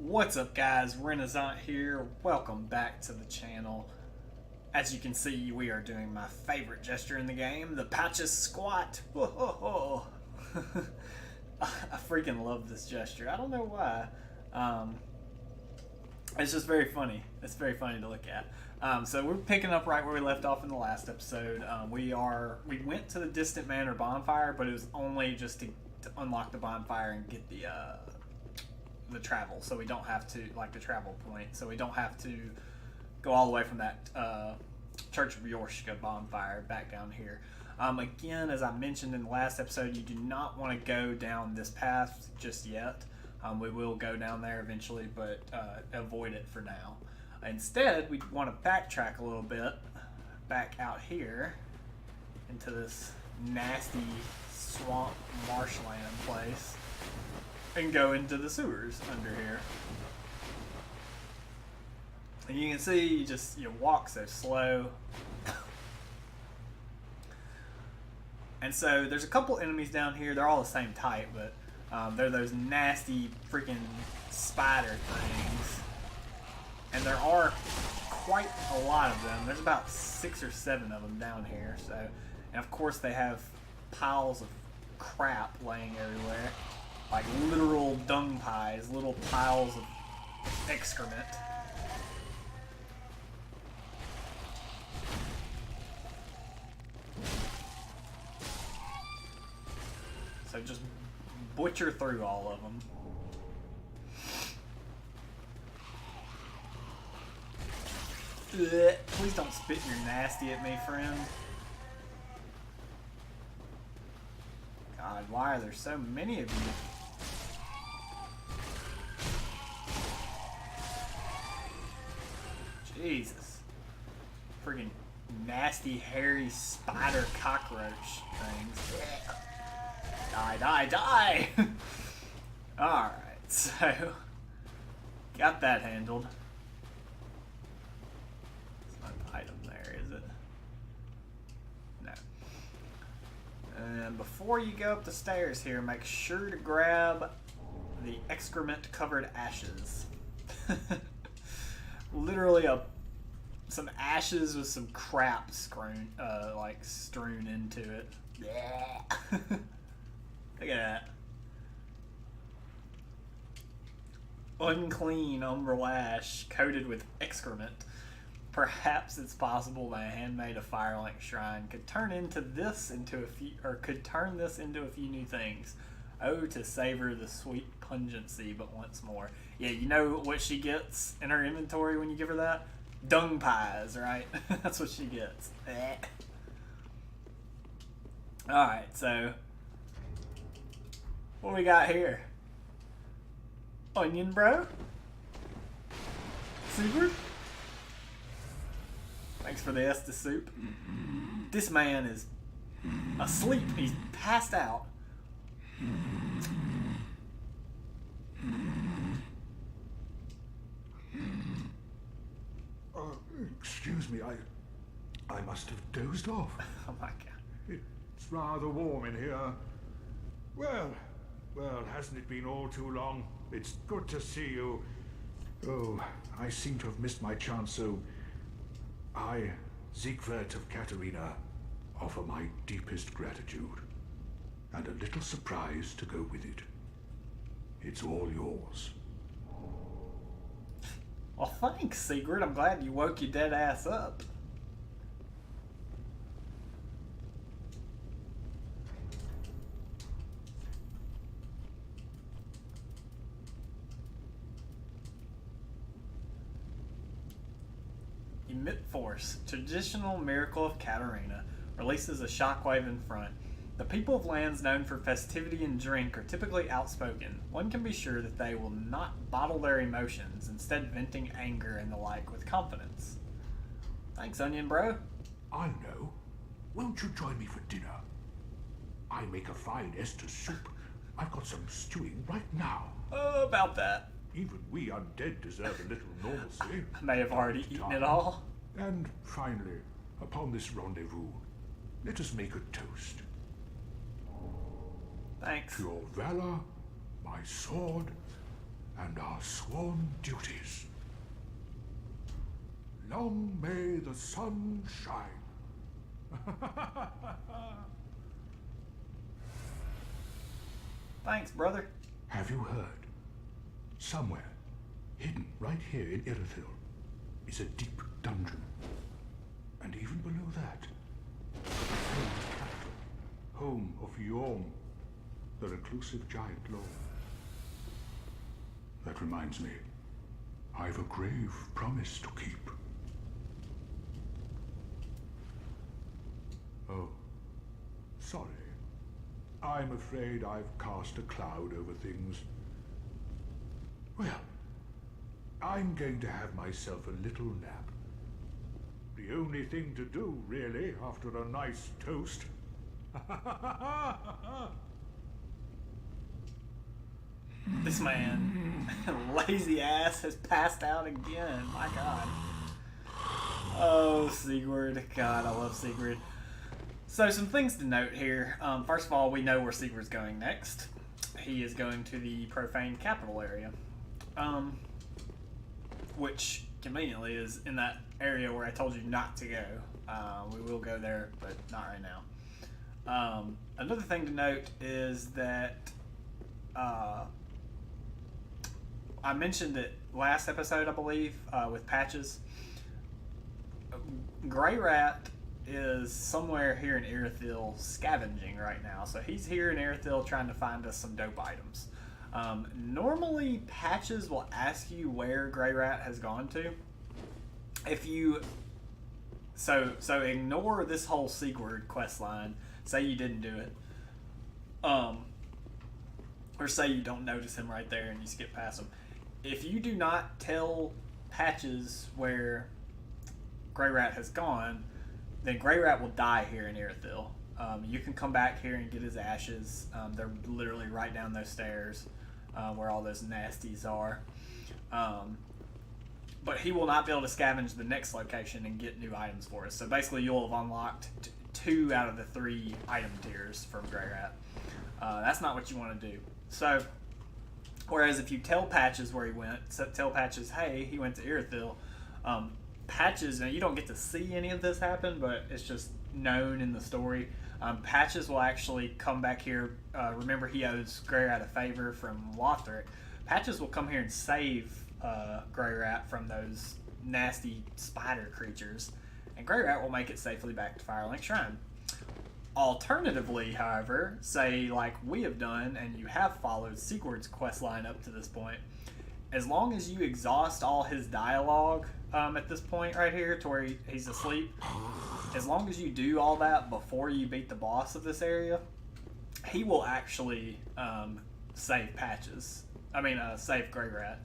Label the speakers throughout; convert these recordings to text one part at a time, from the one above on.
Speaker 1: What's up guys, Renasant here, welcome back to the channel. As you can see, we are doing my favorite gesture in the game, the Patches Squat. Whoa. I freaking love this gesture, I don't know why. It's just very funny, it's very funny to look at. So we're picking up right where we left off in the last episode. We went to the Distant Manor bonfire, but it was only just to unlock the bonfire and get the travel, so we don't have to, like, the travel point, so we don't have to go all the way from that Church of Yorshka bonfire back down here. Again, as I mentioned in the last episode, you do not want to go down this path just yet. We will go down there eventually, but avoid it for now. Instead, we want to backtrack a little bit back out here into this nasty swamp marshland place and go into the sewers under here. And you can see you walk so slow. And so there's a couple enemies down here. They're all the same type, but they're those nasty freaking spider things. And there are quite a lot of them. There's about 6 or 7 of them down here. So, and of course they have piles of crap laying everywhere. Like literal dung pies, little piles of excrement. So just butcher through all of them. Ugh, please don't spit your nasty at me, friend. God, why are there so many of you? Jesus. Friggin' nasty, hairy spider cockroach things. Die! Alright, so got that handled. It's not an item there, is it? No. And before you go up the stairs here, make sure to grab the excrement-covered ashes. Literally some ashes with some crap strewn into it. Yeah. Look at that. Unclean umbral ash coated with excrement. Perhaps it's possible that a handmade a firelink shrine could turn this into a few new things. Oh, to savor the sweet pungency, but once more. Yeah, you know what she gets in her inventory when you give her that? Dung pies, right? That's what she gets. Alright, so what we got here? Onion, bro? Super? Thanks for the Estes soup. This man is asleep. He's passed out.
Speaker 2: Excuse me, I must have dozed off.
Speaker 1: Oh my god.
Speaker 2: It's rather warm in here. Well, hasn't it been all too long? It's good to see you. Oh, I seem to have missed my chance, so I, Siegfried of Katerina, offer my deepest gratitude. And a little surprise to go with it. It's all yours.
Speaker 1: Well, thanks, Sigrid. I'm glad you woke your dead ass up. Emit Force, traditional miracle of Katerina, releases a shockwave in front. The people of lands known for festivity and drink are typically outspoken. One can be sure that they will not bottle their emotions, instead venting anger and the like with confidence. Thanks, Onion Bro.
Speaker 2: I know. Won't you join me for dinner? I make a fine Estes soup. I've got some stewing right now.
Speaker 1: Oh, about that.
Speaker 2: Even we undead deserve a little normalcy.
Speaker 1: I may have already eaten it all.
Speaker 2: And finally, upon this rendezvous, let us make a toast.
Speaker 1: Thanks.
Speaker 2: To your valor, my sword, and our sworn duties. Long may the sun shine.
Speaker 1: Thanks, brother.
Speaker 2: Have you heard? Somewhere, hidden right here in Irithyll, is a deep dungeon. And even below that, a famed capital, home of Yorm, the reclusive giant lord. That reminds me, I've a grave promise to keep. Oh, sorry. I'm afraid I've cast a cloud over things. Well, I'm going to have myself a little nap. The only thing to do, really, after a nice toast.
Speaker 1: This man, lazy ass, has passed out again. My God. Oh, Sigurd. God, I love Sigurd. So, some things to note here. First of all, we know where Sigurd's going next. He is going to the profane capital area. Which, conveniently, is in that area where I told you not to go. We will go there, but not right now. Another thing to note is that I mentioned it last episode, I believe, with Patches. Grey Rat is somewhere here in Irithyll scavenging right now. So he's here in Irithyll trying to find us some dope items. Normally, Patches will ask you where Grey Rat has gone to. If you... So ignore this whole Sigurd quest line. Say you didn't do it. Or say you don't notice him right there and you skip past him. If you do not tell Patches where Grey Rat has gone, then Grey Rat will die here in Irithyll. You can come back here and get his ashes. They're literally right down those stairs where all those nasties are. But he will not be able to scavenge the next location and get new items for us. So basically you'll have unlocked 2 out of the 3 item tiers from Grey Rat. That's not what you want to do. So, whereas if you tell Patches where he went, so tell Patches, hey, he went to Irithyll, Patches, now you don't get to see any of this happen, but it's just known in the story. Patches will actually come back here. Remember, he owes Grey Rat a favor from Lothric. Patches will come here and save Grey Rat from those nasty spider creatures, and Grey Rat will make it safely back to Firelink Shrine. Alternatively, however, say like we have done, and you have followed Sigurd's quest line up to this point, as long as you exhaust all his dialogue at this point right here to where he's asleep, as long as you do all that before you beat the boss of this area, he will actually save Patches. Save Grey Rat.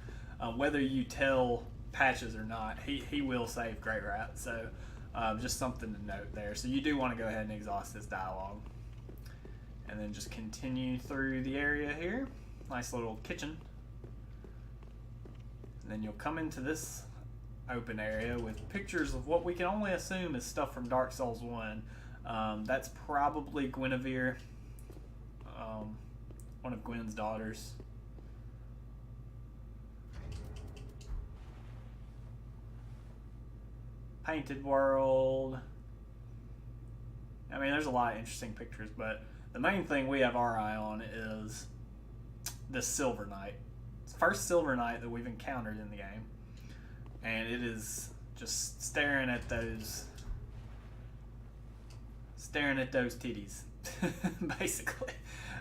Speaker 1: Whether you tell Patches or not, he will save Grey Rat. So just something to note there. So you do want to go ahead and exhaust his dialogue. And then just continue through the area here. Nice little kitchen. And then you'll come into this open area with pictures of what we can only assume is stuff from Dark Souls 1. That's probably Guinevere, one of Gwen's daughters. Painted World. There's a lot of interesting pictures, but the main thing we have our eye on is this Silver Knight. It's the first Silver Knight that we've encountered in the game. And it is just staring at those titties, basically.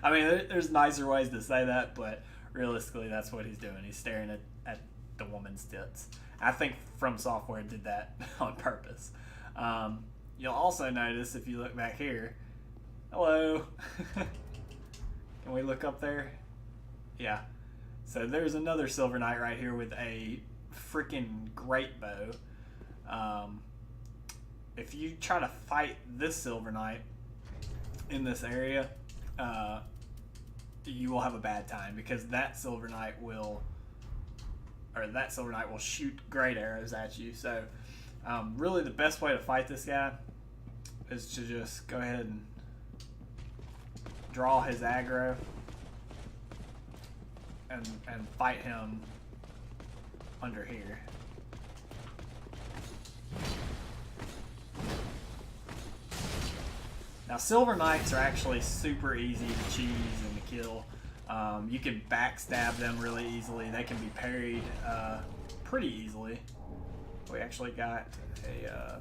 Speaker 1: There's nicer ways to say that, but realistically, that's what he's doing. He's staring at the woman's tits. I think From Software did that on purpose. You'll also notice if you look back here, hello. Can we look up there? Yeah. So there's another Silver Knight right here with a freaking great bow. If you try to fight this Silver Knight in this area, you will have a bad time because that Silver Knight will shoot great arrows at you. So really the best way to fight this guy is to just go ahead and draw his aggro and fight him under here. Now, Silver Knights are actually super easy to cheese and to kill. You can backstab them really easily. They can be parried pretty easily. We actually got a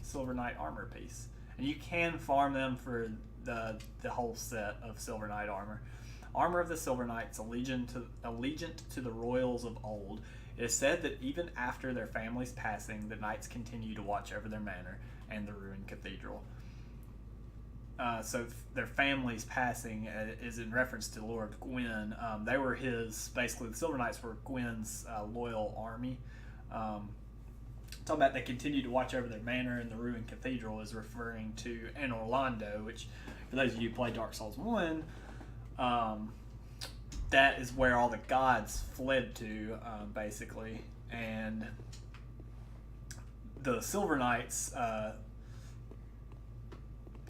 Speaker 1: Silver Knight armor piece. And you can farm them for the whole set of Silver Knight armor. Armor of the Silver Knights, allegiant to the royals of old. It is said that even after their family's passing, the knights continue to watch over their manor and the ruined cathedral. So their family's passing is in reference to Lord Gwyn. They were basically the Silver Knights were Gwyn's loyal army. Talking about they continue to watch over their manor and the ruined cathedral is referring to Anor Londo, which, for those of you who play Dark Souls 1, that is where all the gods fled to, basically. And the Silver Knights,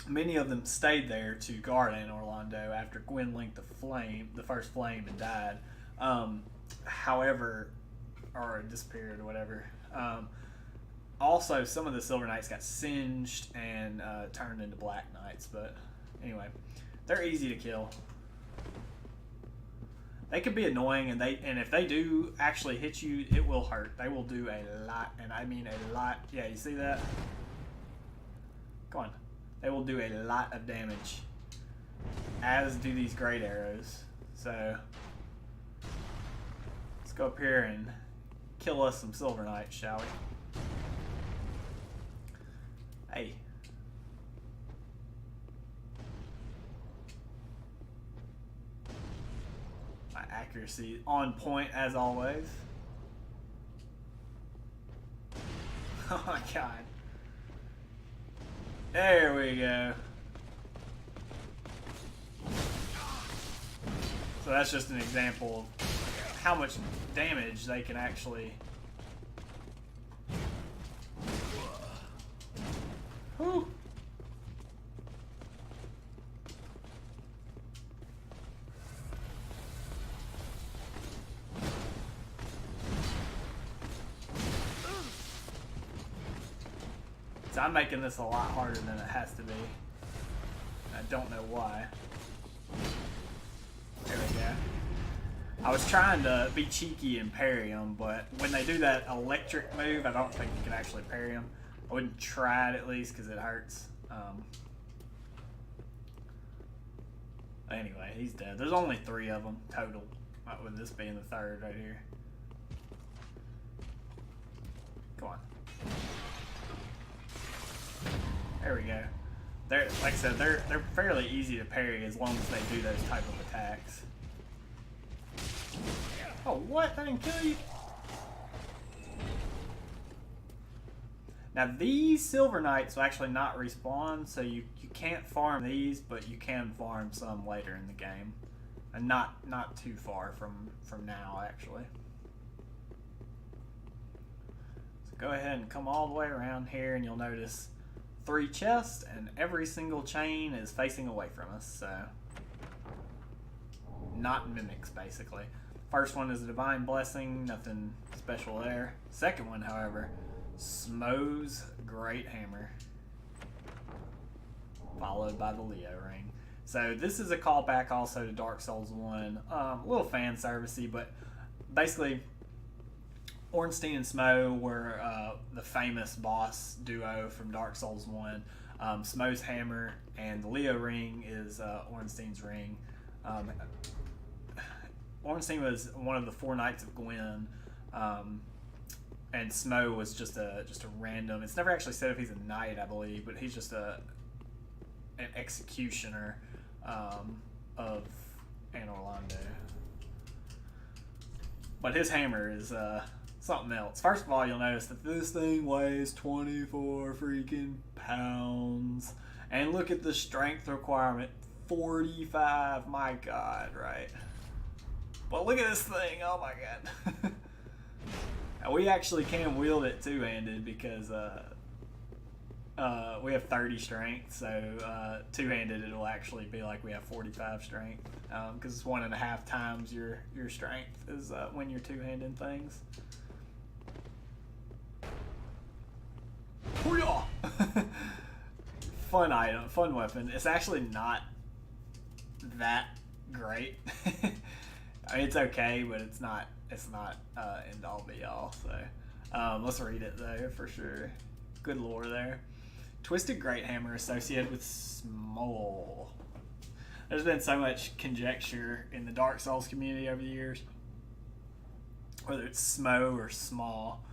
Speaker 1: many of them stayed there to guard Anor Londo after Gwyn linked the first flame, and died. However, or disappeared or whatever. Also, some of the Silver Knights got singed and turned into Black Knights, but anyway, they're easy to kill. They can be annoying, and if they do actually hit you, it will hurt. They will do a lot, and I mean a lot. Yeah, you see that? Come on. They will do a lot of damage, as do these great arrows. So let's go up here and kill us some Silver Knights, shall we? Hey. My accuracy on point as always. Oh my god. There we go. So that's just an example of how much damage they can actually... Whew. So I'm making this a lot harder than it has to be. I don't know why. There we go. I was trying to be cheeky and parry them, but when they do that electric move, I don't think you can actually parry them. I wouldn't try it at least because it hurts. Anyway, he's dead. There's only 3 of them total, with this being the 3rd right here. Come on. There we go. They're, like I said, they're fairly easy to parry as long as they do those type of attacks. Oh, what? That didn't kill you? Now these Silver Knights will actually not respawn, so you can't farm these, but you can farm some later in the game. And not too far from now, actually. So go ahead and come all the way around here, and you'll notice 3 chests, and every single chain is facing away from us, so... Not mimics, basically. First one is a Divine Blessing, nothing special there. Second one, however, Smo's Great Hammer, followed by the Leo Ring. So this is a callback also to Dark Souls 1. A little fan servicey, but basically Ornstein and Smo were the famous boss duo from Dark Souls 1. Smo's hammer and the Leo Ring is Ornstein's ring. Ornstein was one of the 4 Knights of Gwyn. And Smo was just a random. It's never actually said if he's a knight, I believe, but he's just an executioner of Anor Londo. But his hammer is something else. First of all, you'll notice that this thing weighs 24 freaking pounds, and look at the strength requirement, 45. My God, right? But look at this thing. Oh my God. We actually can wield it two-handed because We have 30 strength, so two-handed it'll actually be like we have 45 strength, because it's 1.5 times your strength is when you're two-handed things. Hoo-yah! Fun item, fun weapon. It's actually not that great. I mean, it's okay, but it's not end all be all. So let's read it though for sure. Good lore there. Twisted Great Hammer associated with Smol. There's been so much conjecture in the Dark Souls community over the years, whether it's Smo or Small.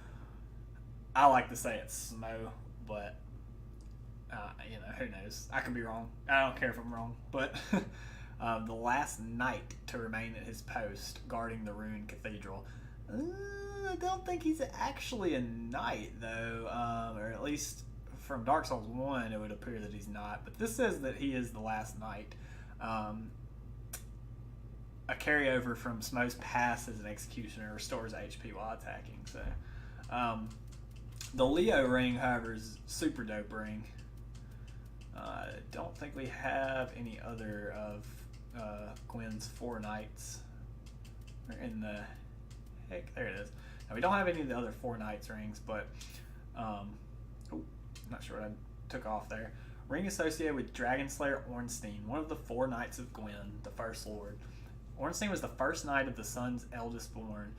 Speaker 1: I like to say it's Smo, but who knows? I could be wrong. I don't care if I'm wrong. But the last knight to remain at his post guarding the ruined cathedral. I don't think he's actually a knight, though, or at least from Dark Souls 1, it would appear that he's not. But this says that he is the last knight. A carryover from Smo's past as an executioner restores HP while attacking. So, the Leo ring, however, is super dope ring. I don't think we have any other of Gwen's 4 knights. In the heck, there it is. Now we don't have any of the other 4 knights rings, but not sure what I took off there. Ring associated with Dragon Slayer Ornstein, one of the 4 knights of Gwen, the First Lord. Ornstein was the first knight of the Sun's eldest born,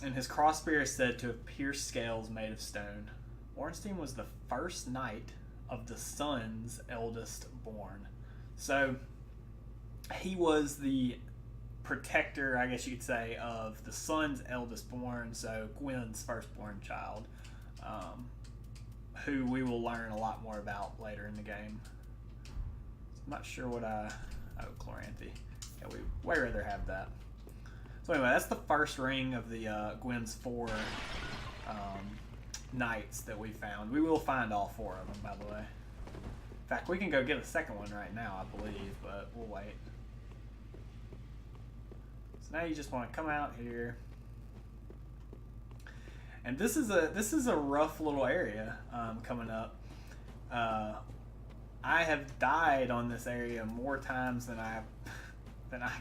Speaker 1: and his crossbear is said to have pierced scales made of stone. Ornstein was the first knight of the Sun's eldest born. So he was the protector, I guess you could say, of the Sun's eldest born, so Gwen's firstborn child, who we will learn a lot more about later in the game. I'm not sure what Chloranthy. Yeah, we'd way rather have that. So anyway, that's the first ring of the Gwen's 4 knights that we found. We will find all 4 of them, by the way. In fact, we can go get a second one right now, I believe, but we'll wait. So now you just want to come out here. And this is a rough little area coming up. I have died on this area more times than I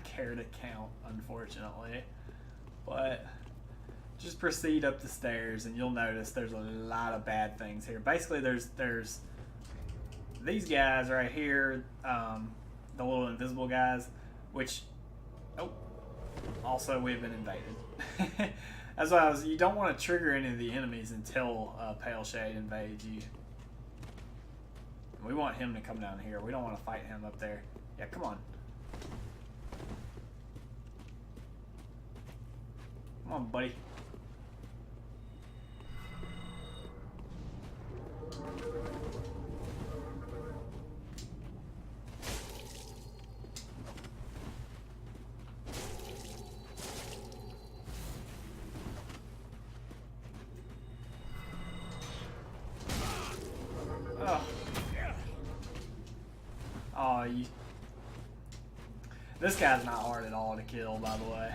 Speaker 1: care to count, unfortunately. But just proceed up the stairs, and you'll notice there's a lot of bad things here. Basically, there's these guys right here, the little invisible guys, which also we've been invaded. That's why you don't want to trigger any of the enemies until Pale Shade invades you. We want him to come down here. We don't want to fight him up there. Yeah, come on. Come on, buddy. This guy's not hard at all to kill, by the way.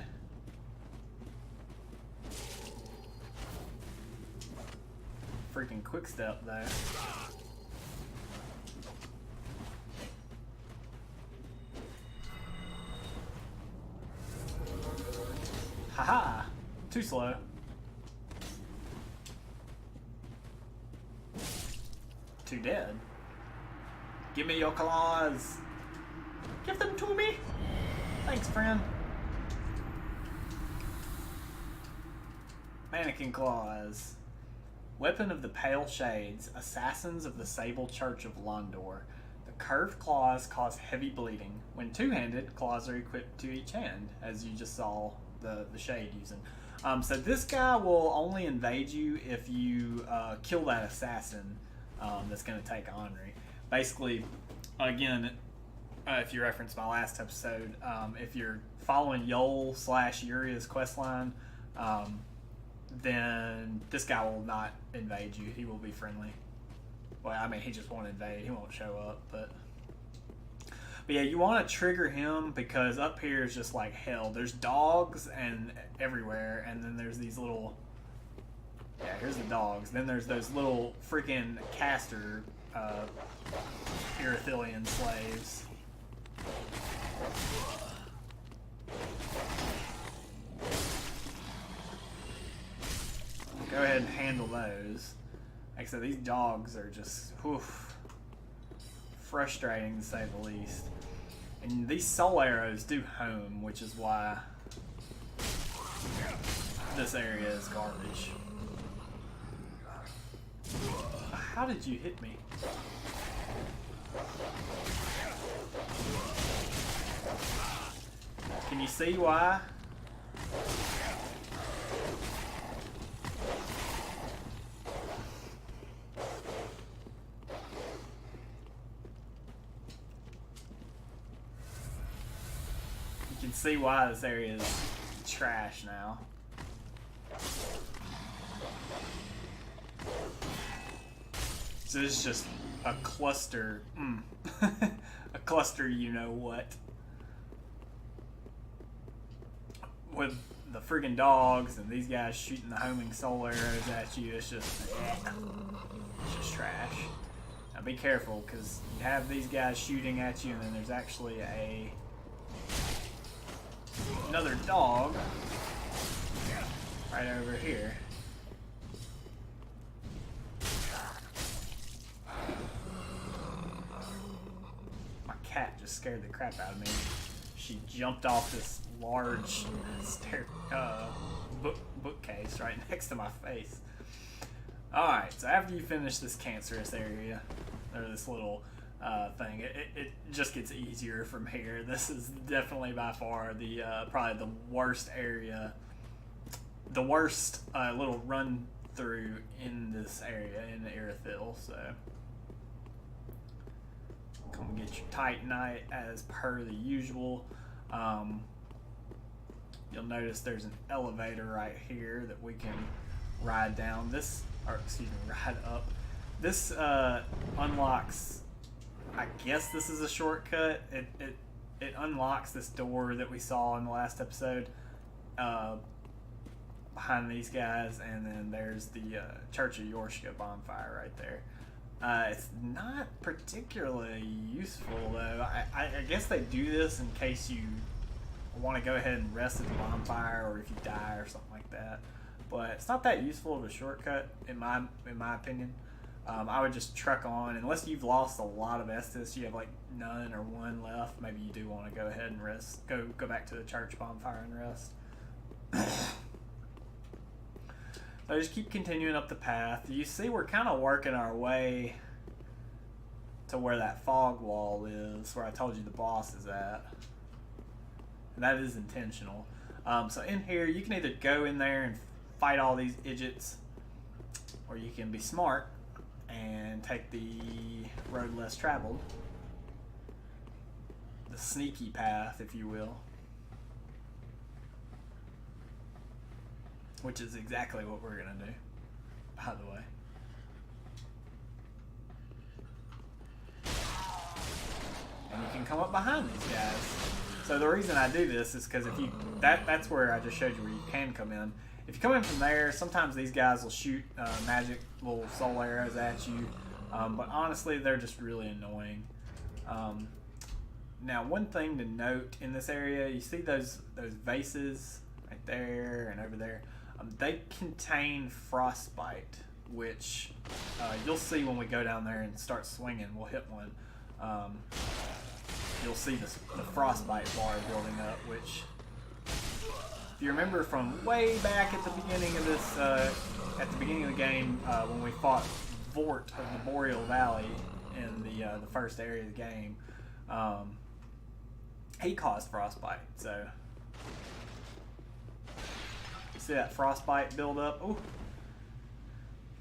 Speaker 1: Freaking quick step there. Haha! Too slow. Too dead. Give me your claws. Give them to me. Thanks, friend. Mannequin claws. Weapon of the Pale Shades, assassins of the Sable Church of Londor. The curved claws cause heavy bleeding. When two-handed, claws are equipped to each hand, as you just saw the shade using. So this guy will only invade you if you kill that assassin that's going to take Henri. Basically, again, if you reference my last episode, if you're following Yol/Uria's questline, then this guy will not invade you. He will be friendly. Well, I mean, he just won't invade. He won't show up, but yeah, you want to trigger him because up here is just like hell. There's dogs and everywhere, and then there's these little Yeah, here's the dogs. Then there's those little freaking caster Irithilian slaves. Go ahead and handle those. Like I said, these dogs are just frustrating to say the least. And these soul arrows do home, which is why this area is garbage. How did you hit me? Can you see why? You can see why this area is trash now. So this is just a cluster, a cluster you know what. With the friggin' dogs and these guys shooting the homing soul arrows at you, it's just trash. Now be careful, because you have these guys shooting at you and then there's actually another dog right over here. My cat just scared the crap out of me. She jumped off this large bookcase right next to my face. Alright, so after you finish this cancerous area, or this little thing, it just gets easier from here. This is definitely by far the probably the worst area, the worst little run through in this area in the Irithil. So come get your Titanite as per the usual. You'll notice there's an elevator right here that we can ride down. This, or excuse me, ride up. This unlocks, I guess this is a shortcut. It unlocks this door that we saw in the last episode behind these guys, and then there's the Church of Yorshka bonfire right there. It's not particularly useful though. I guess they do this in case you want to go ahead and rest at the bonfire, or if you die or something like that. But it's not that useful of a shortcut in my opinion. I would just truck on, unless you've lost a lot of Estus. You have like none or one left. Maybe you do want to go ahead and rest. Go back to the church bonfire and rest. So just keep continuing up the path. You see, we're kind of working our way to where that fog wall is, where I told you the boss is at. And that is intentional. So in here, you can either go in there and fight all these idiots, or you can be smart and take the road less traveled. The sneaky path, if you will. Which is exactly what we're going to do, by the way. And you can come up behind these guys. So the reason I do this is because if you, that's where I just showed you where you can come in. If you come in from there, sometimes these guys will shoot magic little soul arrows at you. But honestly, they're just really annoying. Now, one thing to note in this area, you see those vases right there and over there. They contain frostbite, which you'll see when we go down there and start swinging. We'll hit one. You'll see the frostbite bar building up, which, if you remember from way back at the beginning of this, at the beginning of the game, when we fought Vort of the Boreal Valley in the first area of the game, he caused frostbite. So you see that frostbite build up? Ooh.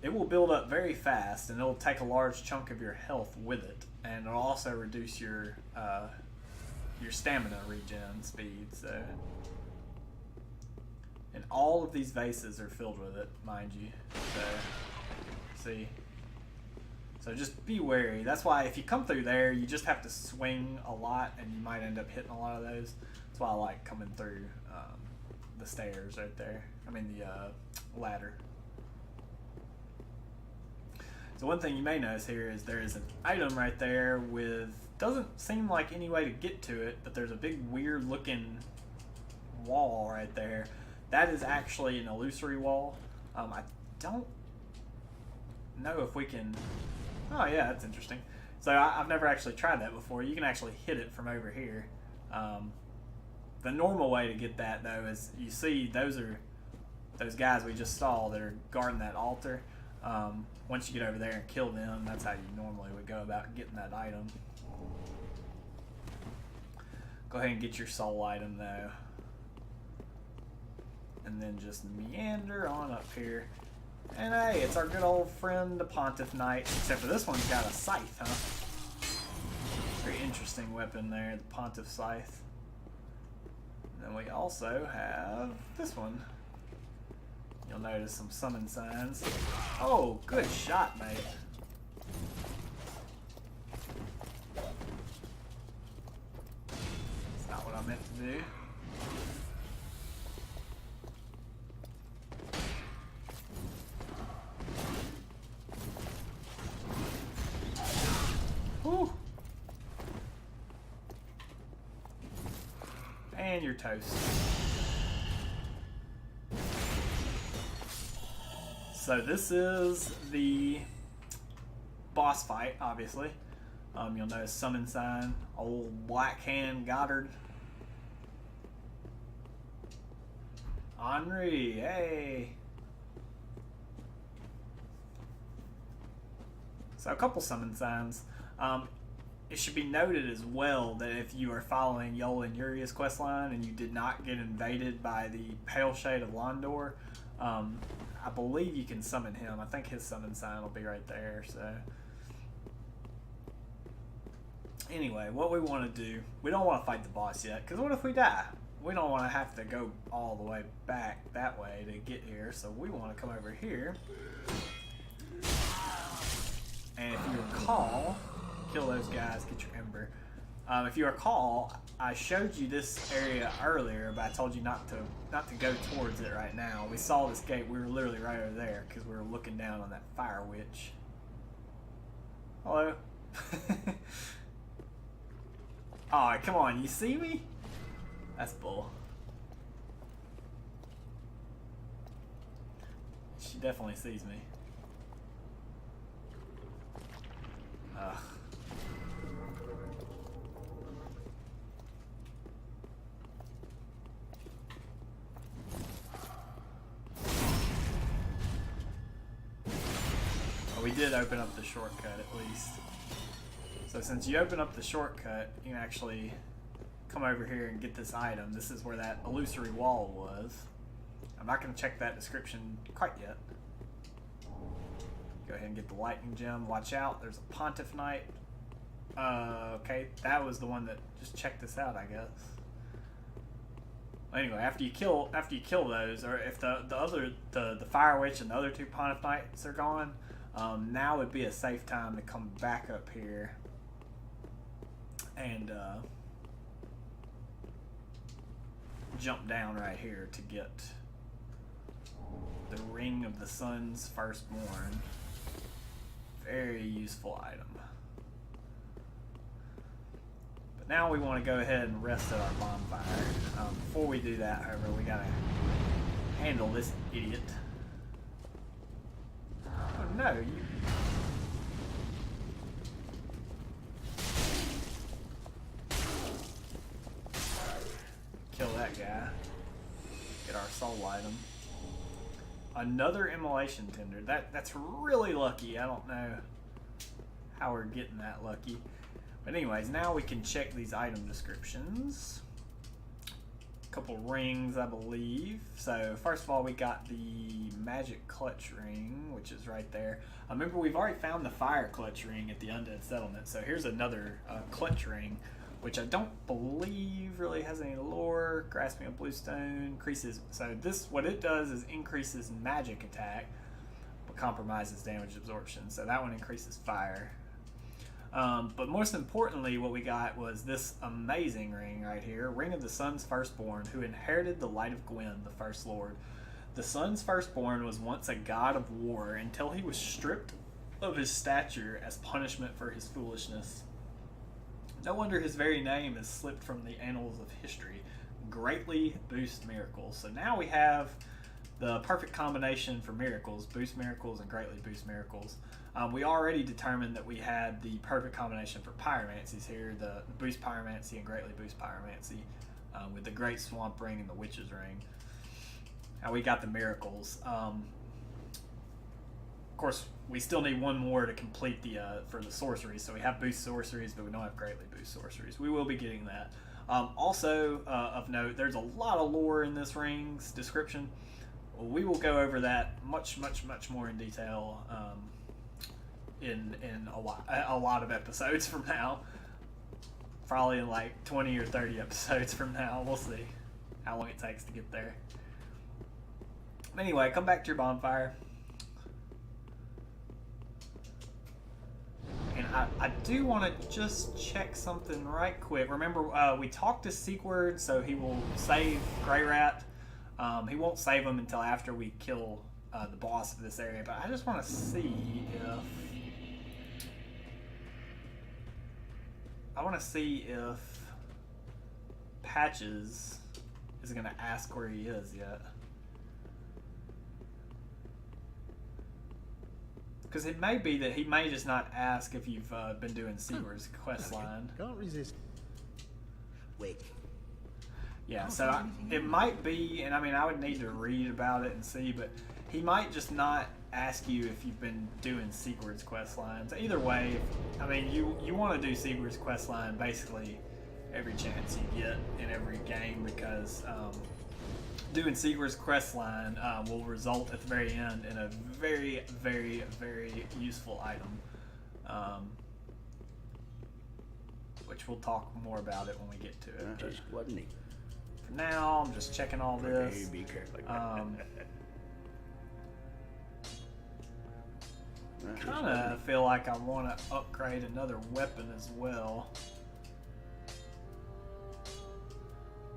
Speaker 1: It will build up very fast, and it'll take a large chunk of your health with it, and it'll also reduce your stamina regen speed. So, and all of these vases are filled with it, mind you. So, see. So just be wary. That's why if you come through there, you just have to swing a lot, and you might end up hitting a lot of those. That's why I like coming through the stairs right there. I mean the ladder. So one thing you may notice here is there is an item right there with, doesn't seem like any way to get to it, but there's a big weird looking wall right there. That is actually an illusory wall. I don't know if we can, oh yeah, that's interesting. So I've never actually tried that before. You can actually hit it from over here. The normal way to get that though is, you see those are those guys we just saw that are guarding that altar. Once you get over there and kill them, that's how you normally would go about getting that item. Go ahead and get your soul item though. And then just meander on up here. And hey, it's our good old friend, the Pontiff Knight. Except for this one's got a scythe, huh? Very interesting weapon there, the Pontiff Scythe. And then we also have this one. You'll notice some summon signs. Oh, good shot, mate. That's not what I meant to do. Whew. And you're toast. So this is the boss fight, obviously. You'll notice summon sign, old Black Hand Goddard. Henri, hey. So a couple summon signs. It should be noted as well that if you are following Yola and Yuria's questline and you did not get invaded by the Pale Shade of Londor, I believe you can summon him. I think his summon sign will be right there. So anyway, what we want to do, we don't want to fight the boss yet, because what if we die? We don't want to have to go all the way back that way to get here, so we want to come over here. And if you recall, kill those guys, get your ember. If you recall, I showed you this area earlier, but I told you not to go towards it right now. We saw this gate. We were literally right over there because we were looking down on that fire witch. Hello. Oh, come on! You see me? That's bull. She definitely sees me. Ugh. We did open up the shortcut at least. So since you open up the shortcut, you can actually come over here and get this item. This is where that illusory wall was. I'm not going to check that description quite yet. Go ahead and get the lightning gem. Watch out, there's a Pontiff Knight. Okay, that was the one that just checked this out, I guess. Anyway, after you kill those, or if the Fire Witch and the other two Pontiff Knights are gone, now would be a safe time to come back up here and jump down right here to get the Ring of the Sun's Firstborn. Very useful item. But now we want to go ahead and rest at our bonfire. Before we do that, however, we gotta handle this idiot. Oh no, you... Kill that guy. Get our soul item. Another immolation tinder. That's really lucky. I don't know how we're getting that lucky. But anyways, now we can check these item descriptions. A couple rings, I believe. So first of all, we got the magic clutch ring, which is right there. Remember, we've already found the fire clutch ring at the undead settlement. So here's another clutch ring, which I don't believe really has any lore. Grasping a blue stone increases. So this, what it does is increases magic attack, but compromises damage absorption. So that one increases fire. But most importantly, what we got was this amazing ring right here, Ring of the Sun's Firstborn, who inherited the Light of Gwyn, the First Lord. The Sun's Firstborn was once a god of war until he was stripped of his stature as punishment for his foolishness. No wonder his very name has slipped from the annals of history. Greatly boost miracles. So now we have the perfect combination for miracles, boost miracles and greatly boost miracles. We already determined that we had the perfect combination for pyromancies here, the boost pyromancy and greatly boost pyromancy, with the great swamp ring and the witch's ring. Now we got the miracles. Of course, we still need one more to complete the for the sorceries. So we have boost sorceries, but we don't have greatly boost sorceries. We will be getting that. Also, of note, there's a lot of lore in this ring's description. We will go over that much more in detail in a lot of episodes from now. Probably in like 20 or 30 episodes from now. We'll see how long it takes to get there. Anyway, come back to your bonfire. And I do want to just check something right quick. Remember, we talked to Sequard, so he will save Grey Rat. He won't save him until after we kill the boss of this area, but I just want to see if Patches is going to ask where he is yet. Because it may be that he may just not ask if you've been doing Sequard's quest line.
Speaker 3: Can't resist. Wait.
Speaker 1: Yeah, so it might be, and I mean, I would need to read about it and see, but he might just not ask you if you've been doing Sequard's quest lines. Either way, I mean, you want to do Sequard's quest line basically every chance you get in every game, because doing Sequard's quest line will result at the very end in a very useful item, which we'll talk more about it when we get to it.
Speaker 3: Just wasn't he?
Speaker 1: For now, I'm just checking all this.
Speaker 3: Okay, be careful.
Speaker 1: Kind of feel like I want to upgrade another weapon as well,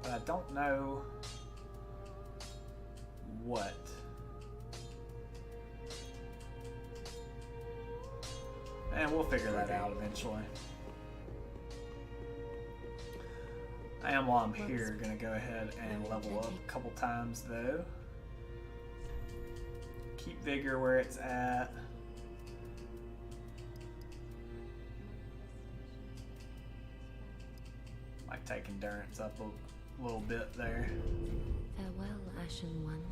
Speaker 1: but I don't know what. And we'll figure that out eventually. I am, while I'm here, going to go ahead and level up a couple times though. Keep vigor where it's at. Might take endurance up a little bit there.
Speaker 4: Farewell, Ashen One.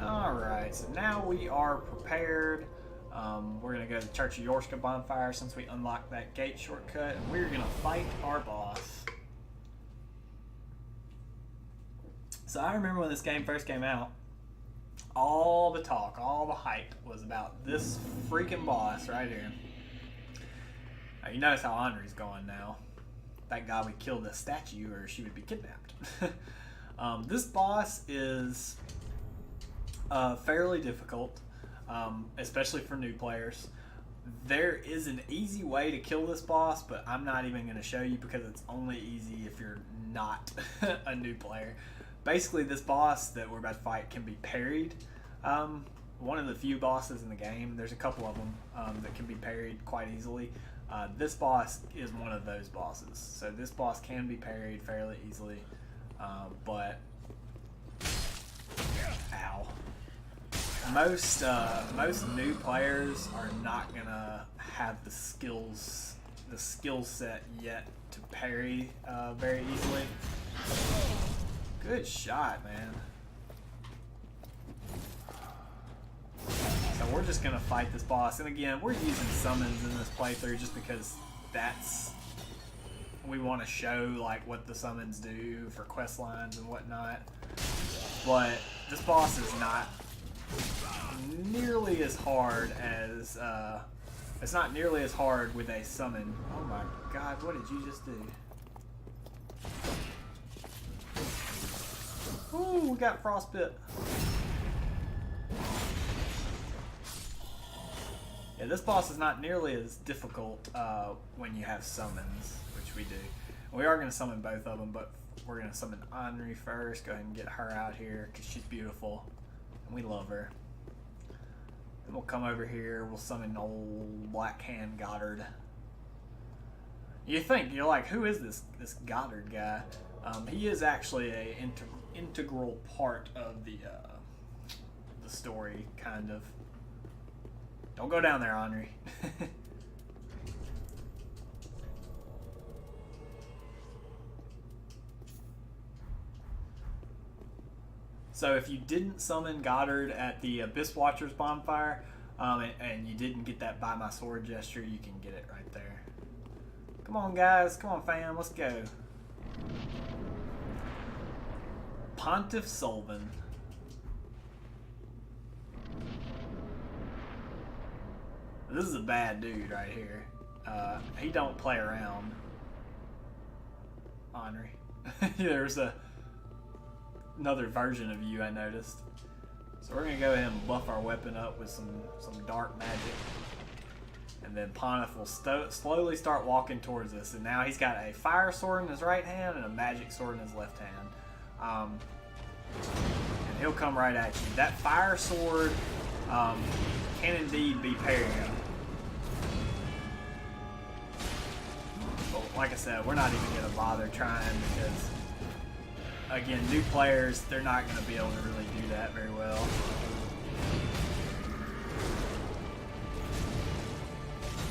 Speaker 1: Alright, so now we are prepared. We're going to go to the Church of Yorska bonfire since we unlocked that gate shortcut, and we're going to fight our boss. So I remember when this game first came out, all the talk, all the hype was about this freaking boss right here. Now, you notice how Henri's going now. That guy we killed the statue, or she would be kidnapped. This boss is fairly difficult, especially for new players. There is an easy way to kill this boss, but I'm not even going to show you because it's only easy if you're not a new player. Basically, this boss that we're about to fight can be parried. One of the few bosses in the game. There's a couple of them that can be parried quite easily. This boss is one of those bosses. So this boss can be parried fairly easily, but ow. Most new players are not gonna have the skill set yet to parry very easily. Good shot, man. So we're just gonna fight this boss, and again, we're using summons in this playthrough just because we want to show like what the summons do for quest lines and whatnot. But this boss is not nearly as hard as it's not nearly as hard with a summon. Oh my god, what did you just do? Ooh, we got frostbit. Yeah, this boss is not nearly as difficult when you have summons, which we do. We are going to summon both of them, but we're going to summon Henri first. Go ahead and get her out here because she's beautiful and we love her. And we'll come over here. We'll summon old Black Hand Goddard. You think, you're like, who is this Goddard guy? He is actually a integral part of the story, kind of. Don't go down there, Henri. So if you didn't summon Goddard at the Abyss Watcher's bonfire, and you didn't get that By My Sword gesture, you can get it right there. Come on, guys. Come on, fam. Let's go. Pontiff Solvin. This is a bad dude right here. He don't play around. Henri. There's another version of you I noticed. So we're gonna go ahead and buff our weapon up with some dark magic. And then Pontiff will slowly start walking towards us. And now he's got a fire sword in his right hand and a magic sword in his left hand. And he'll come right at you. That fire sword can indeed be parried. But like I said, we're not even going to bother trying because, again, new players, they're not going to be able to really do that very well.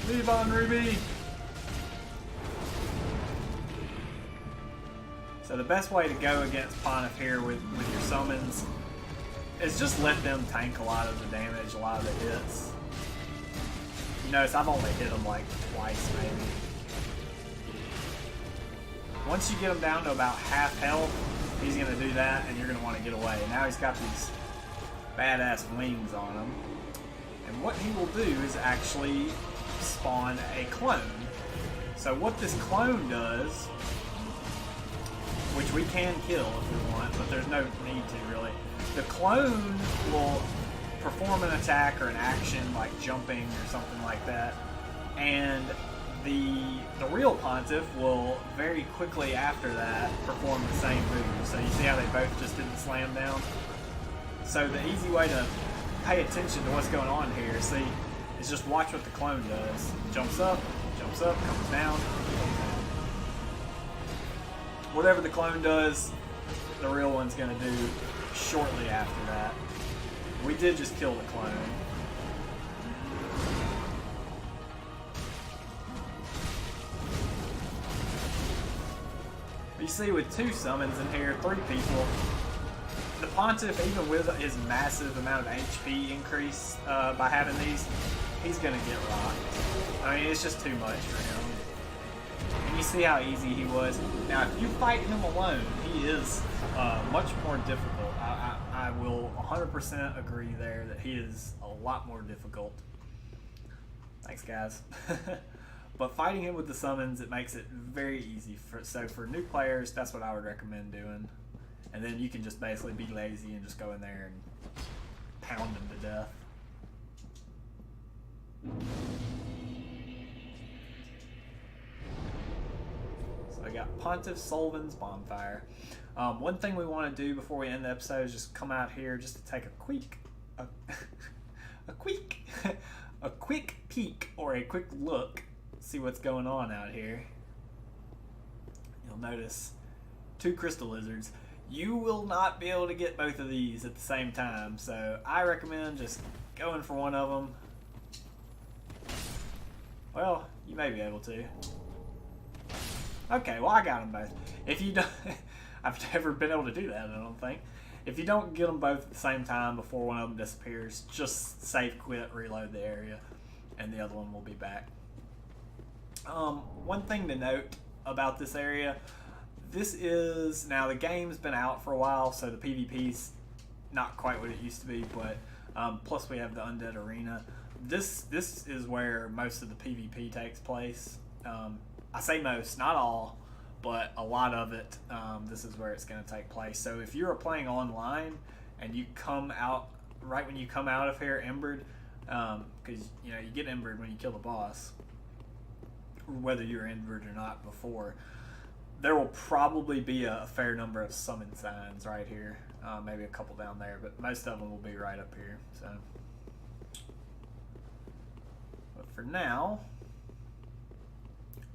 Speaker 1: Leave on, Ruby! So the best way to go against Pontiff here with your summons is just let them tank a lot of the damage, a lot of the hits. You notice I've only hit him like twice maybe. Once you get him down to about half health, he's going to do that and you're going to want to get away. Now he's got these badass wings on him. And what he will do is actually spawn a clone. So what this clone does, which we can kill if we want, but there's no need to really. The clone will perform an attack or an action like jumping or something like that, and the real Pontiff will very quickly after that perform the same move. So you see how they both just did the slam down? So the easy way to pay attention to what's going on here, see, is just watch what the clone does. Jumps up, comes down, whatever the clone does, the real one's going to do shortly after that. We did just kill the clone. You see, with 2 summons in here, 3 people, the Pontiff, even with his massive amount of HP increase by having these, he's going to get rocked. I mean, it's just too much for him. And you see how easy he was. Now, if you fight him alone, he is much more difficult. I will 100% agree there that he is a lot more difficult. Thanks, guys. But fighting him with the summons, it makes it very easy. So for new players, that's what I would recommend doing. And then you can just basically be lazy and just go in there and pound him to death. So I got Pontiff Solvin's Bonfire. One thing we want to do before we end the episode is just come out here just to take a quick peek or a quick look, see what's going on out here. You'll notice 2 crystal lizards. You will not be able to get both of these at the same time, so I recommend just going for one of them. Well, you may be able to. Okay, well I got them both. If you don't, I've never been able to do that, I don't think. If you don't get them both at the same time before one of them disappears, just save quit, reload the area, and the other one will be back. One thing to note about this area, now the game's been out for a while, so the PvP's not quite what it used to be, but plus we have the Undead Arena. This is where most of the PvP takes place. I say most, not all, but a lot of it, this is where it's going to take place. So if you're playing online and you come out, right when you come out of here embered, because you get embered when you kill the boss, whether you're embered or not before, there will probably be a fair number of summon signs right here. Maybe a couple down there, but most of them will be right up here. So for now,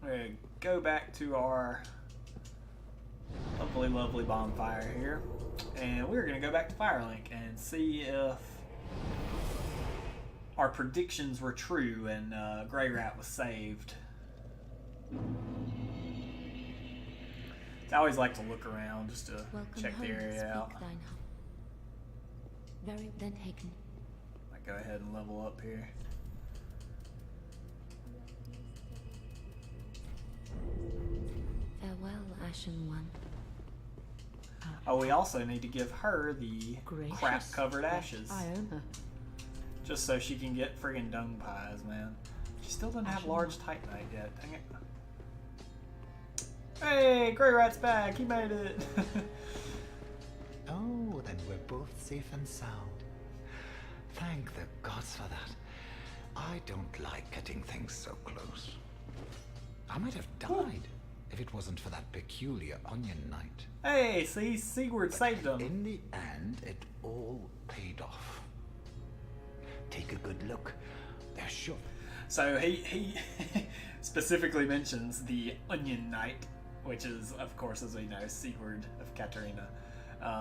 Speaker 1: we're going to go back to our lovely, lovely bonfire here. And we're going to go back to Firelink and see if our predictions were true and Grey Rat was saved. I always like to look around just to
Speaker 4: Welcome
Speaker 1: check the
Speaker 4: home,
Speaker 1: area
Speaker 4: speak
Speaker 1: out.
Speaker 4: thine heart. Very then taken.
Speaker 1: Might go ahead and level up here.
Speaker 4: Farewell, Ashen One.
Speaker 1: Oh, we also need to give her the crap-covered ashes.
Speaker 5: Iona.
Speaker 1: Just so she can get friggin' dung pies, man. She still doesn't have large titanite yet. Dang it. Hey, Grey Rat's back. He made it.
Speaker 6: Oh, then we're both safe and sound. Thank the gods for that. I don't like getting things so close. I might have died if it wasn't for that peculiar onion knight.
Speaker 1: Hey, see, Sigurd saved him.
Speaker 6: In the end, it all paid off. Take a good look. They're sure.
Speaker 1: So he specifically mentions the Onion Knight, which is, of course, as we know, Sigurd of Katarina.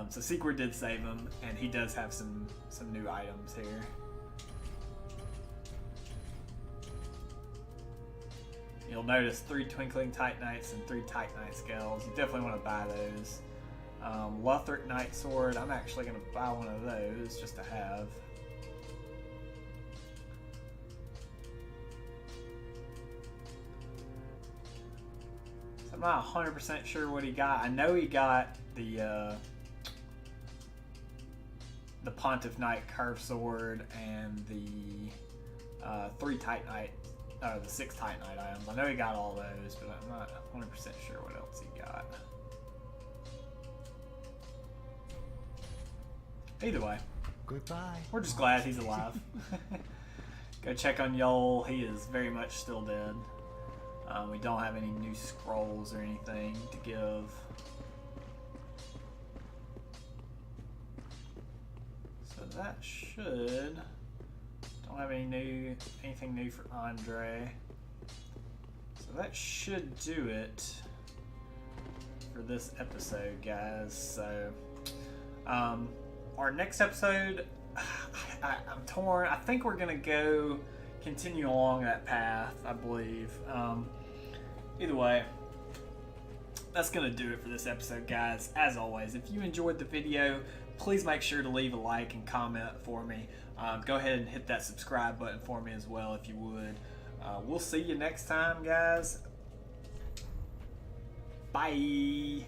Speaker 1: So Sigurd did save him, and he does have some new items here. You'll notice 3 Twinkling Titanites and 3 Titanite Scales. You definitely want to buy those. Lothric Knight Sword. I'm actually going to buy one of those just to have. So I'm not 100% sure what he got. I know he got the Pontiff Knight Curve Sword and the 3 Titanite, or the 6 Titanite items. I know he got all those, but I'm not 100% sure what else he got. Either way,
Speaker 6: Goodbye.
Speaker 1: we're just glad he's alive. Go check on Yol. He is very much still dead. We don't have any new scrolls or anything to give. So that should... Don't have anything new for Andre. So that should do it for this episode, guys. So, our next episode, I'm torn. I think we're gonna continue along that path, I believe. Either way, that's gonna do it for this episode, guys. As always, if you enjoyed the video, please make sure to leave a like and comment for me. Go ahead and hit that subscribe button for me as well if you would. We'll see you next time, guys. Bye.